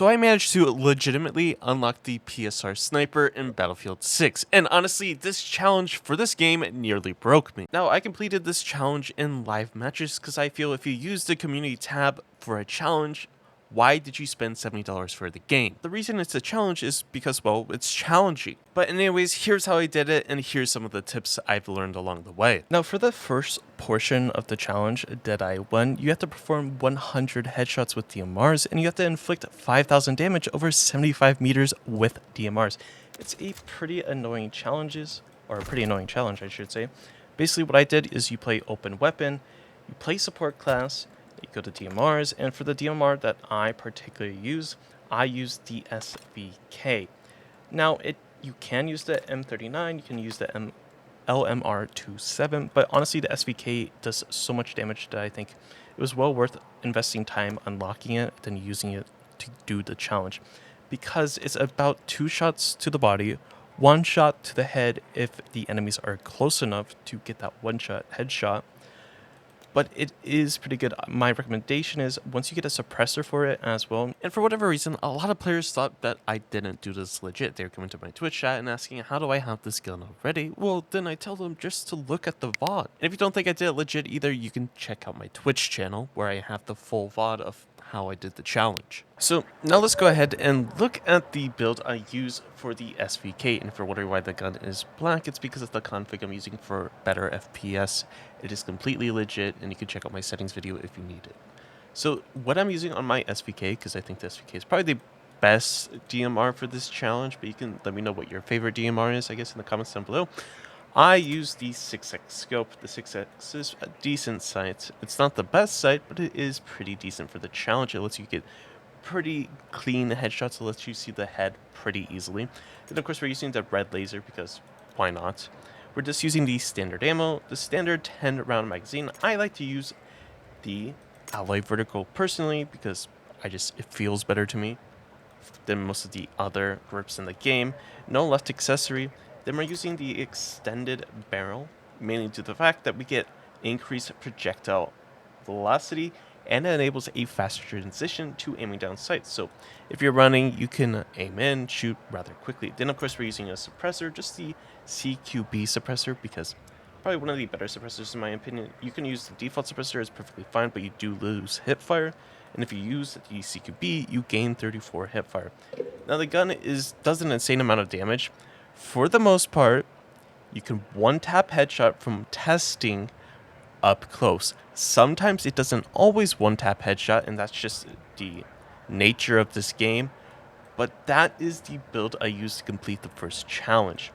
So I managed to legitimately unlock the PSR sniper in Battlefield 6, and honestly, this challenge for this game nearly broke me. Now, I completed this challenge in live matches because I feel if you use the community tab for a challenge, why did you spend $70 for the game? The reason it's a challenge is because, well, it's challenging. But anyways, here's how I did it, and here's some of the tips I've learned along the way. Now, for the first portion of the challenge, Deadeye 1, you have to perform 100 headshots with DMRs, and you have to inflict 5,000 damage over 75 meters with DMRs. It's a pretty annoying challenge, I should say. Basically, what I did is you play open weapon, you play support class, you go to DMRs, and for the DMR that I particularly use, I use the SVK. Now, you can use the M39, you can use the LMR27, but honestly, the SVK does so much damage that I think it was well worth investing time unlocking it than using it to do the challenge, because it's about 2 shots to the body, 1 shot to the head if the enemies are close enough to get that 1-shot headshot. But it is pretty good. My recommendation is once you get a suppressor for it as well. And for whatever reason, a lot of players thought that I didn't do this legit. They were coming to my Twitch chat and asking, how do I have this gun already? Well, then I tell them just to look at the VOD. And if you don't think I did it legit either, you can check out my Twitch channel where I have the full VOD of how I did the challenge. So now let's go ahead and look at the build I use for the SVK. And if you're wondering why the gun is black, it's because of the config I'm using for better FPS. It is completely legit, and you can check out my settings video if you need it. So what I'm using on my SVK, because I think the SVK is probably the best DMR for this challenge, but you can let me know what your favorite DMR is, I guess, in the comments down below. I use the 6x scope. The 6x is a decent sight. It's not the best sight, but it is pretty decent for the challenge. It lets you get pretty clean headshots. It lets you see the head pretty easily. Then, of course, we're using the red laser because why not? We're just using the standard ammo, the standard 10-round magazine. I like to use the alloy vertical personally because it feels better to me than most of the other grips in the game. No left accessory. Then we're using the extended barrel, mainly due to the fact that we get increased projectile velocity, and it enables a faster transition to aiming down sights. So if you're running, you can aim in, shoot rather quickly. Then, of course, we're using a suppressor, just the CQB suppressor, because probably one of the better suppressors in my opinion. You can use the default suppressor, it's perfectly fine, but you do lose hipfire. And if you use the CQB, you gain 34 hipfire. Now, the gun does an insane amount of damage. For the most part, you can one-tap headshot from testing up close. Sometimes it doesn't always one-tap headshot, and that's just the nature of this game. But that is the build I used to complete the first challenge.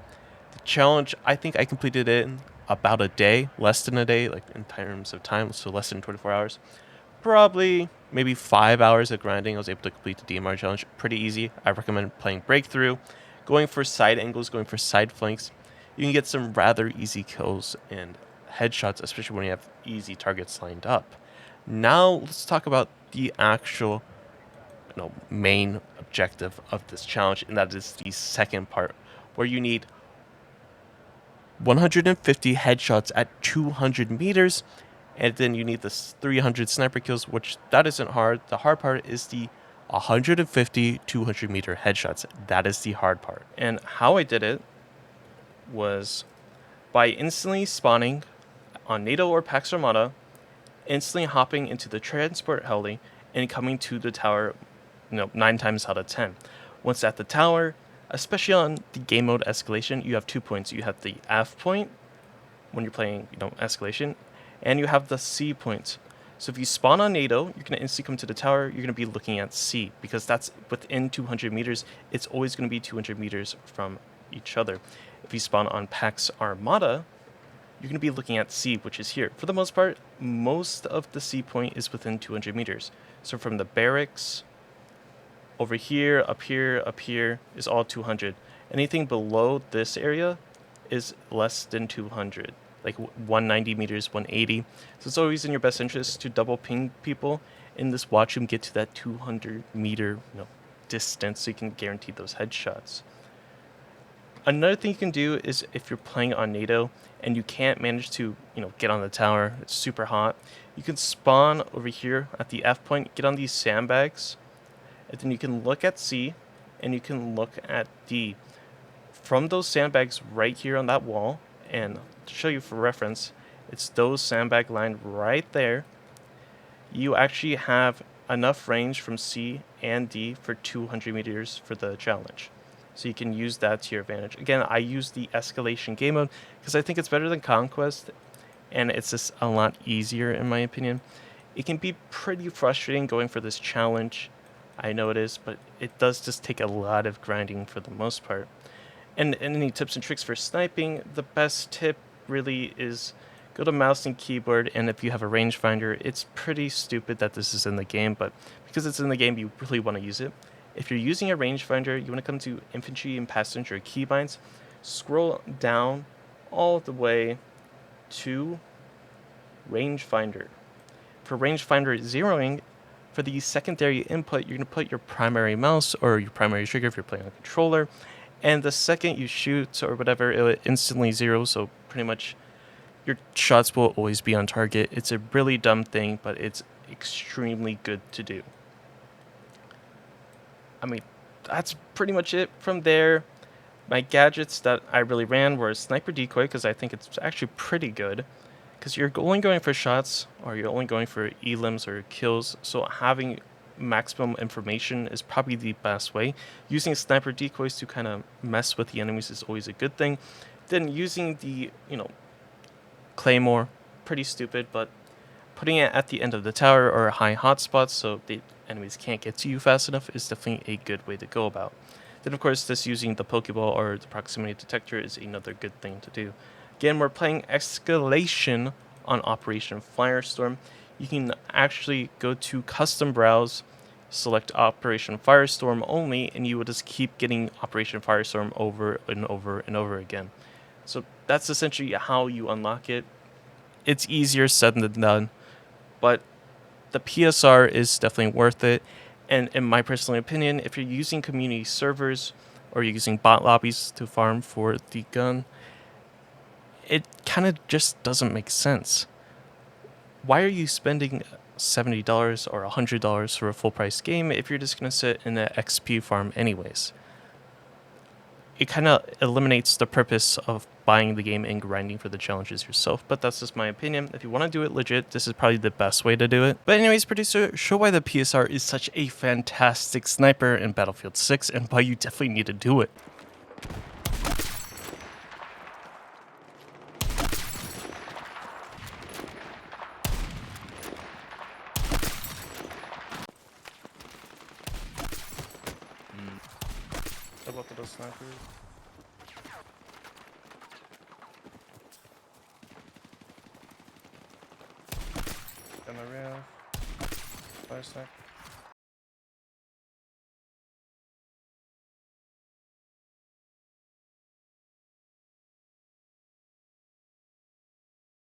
The challenge, I think I completed it in about a day, less than a day, like in terms of time, so less than 24 hours. Probably maybe 5 hours of grinding, I was able to complete the DMR challenge. Pretty easy. I recommend playing Breakthrough, going for side angles, going for side flanks. You can get some rather easy kills and headshots, especially when you have easy targets lined up. Now let's talk about the actual main objective of this challenge, and that is the second part, where you need 150 headshots at 200 meters, and then you need the 300 sniper kills, which that isn't hard. The hard part is the 150 200 meter headshots. That is the hard part. And how I did it was by instantly spawning on NATO or Pax Armada, instantly hopping into the transport heli, and coming to the tower 9 times out of 10. Once at the tower, especially on the game mode escalation, you have 2 points. You have the F point when you're playing escalation, and you have the C point. So if you spawn on NATO, you're going to instantly come to the tower, you're going to be looking at C, because that's within 200 meters. It's always going to be 200 meters from each other. If you spawn on Pax Armada, you're going to be looking at C, which is here. For the most part, most of the C point is within 200 meters. So from the barracks, over here, up here is all 200. Anything below this area is less than 200, like 190 meters, 180. So it's always in your best interest to double ping people and just watch them get to that 200 meter distance so you can guarantee those headshots. Another thing you can do is if you're playing on NATO and you can't manage to get on the tower, it's super hot, you can spawn over here at the F point, get on these sandbags, But then you can look at C, and you can look at D. From those sandbags right here on that wall, and to show you for reference, it's those sandbag line right there. You actually have enough range from C and D for 200 meters for the challenge. So you can use that to your advantage. Again, I use the escalation game mode because I think it's better than Conquest, and it's just a lot easier in my opinion. It can be pretty frustrating going for this challenge. I know it is, but it does just take a lot of grinding for the most part. And any tips and tricks for sniping, the best tip really is go to mouse and keyboard, and if you have a rangefinder, it's pretty stupid that this is in the game, but because it's in the game, you really want to use it. If you're using a rangefinder, you want to come to infantry and passenger keybinds, scroll down all the way to rangefinder. For rangefinder zeroing, for the secondary input, you're going to put your primary mouse or your primary trigger if you're playing on a controller, and the second you shoot or whatever, it will instantly zero, so pretty much your shots will always be on target. It's a really dumb thing, but it's extremely good to do. I mean, that's pretty much it from there. My gadgets that I really ran were sniper decoy, because I think it's actually pretty good, because you're only going for shots, or you're only going for elims or kills, so having maximum information is probably the best way. Using sniper decoys to kind of mess with the enemies is always a good thing. Then using the, claymore, pretty stupid, but putting it at the end of the tower or high hotspots so the enemies can't get to you fast enough is definitely a good way to go about. Then of course just using the Pokeball or the proximity detector is another good thing to do. Again, we're playing Escalation on Operation Firestorm. You can actually go to custom browse, select Operation Firestorm only, and you will just keep getting Operation Firestorm over and over and over again. So that's essentially how you unlock it. It's easier said than done, but the PSR is definitely worth it. And in my personal opinion, if you're using community servers or you're using bot lobbies to farm for the gun, it kind of just doesn't make sense. Why are you spending $70 or $100 for a full price game if you're just going to sit in an XP farm anyways? It kind of eliminates the purpose of buying the game and grinding for the challenges yourself, but that's just my opinion. If you want to do it legit, this is probably the best way to do it. But anyways, producer, show why the PSR is such a fantastic sniper in Battlefield 6 and why you definitely need to do it. Double up for those snipers. On the rail. Fire sniper.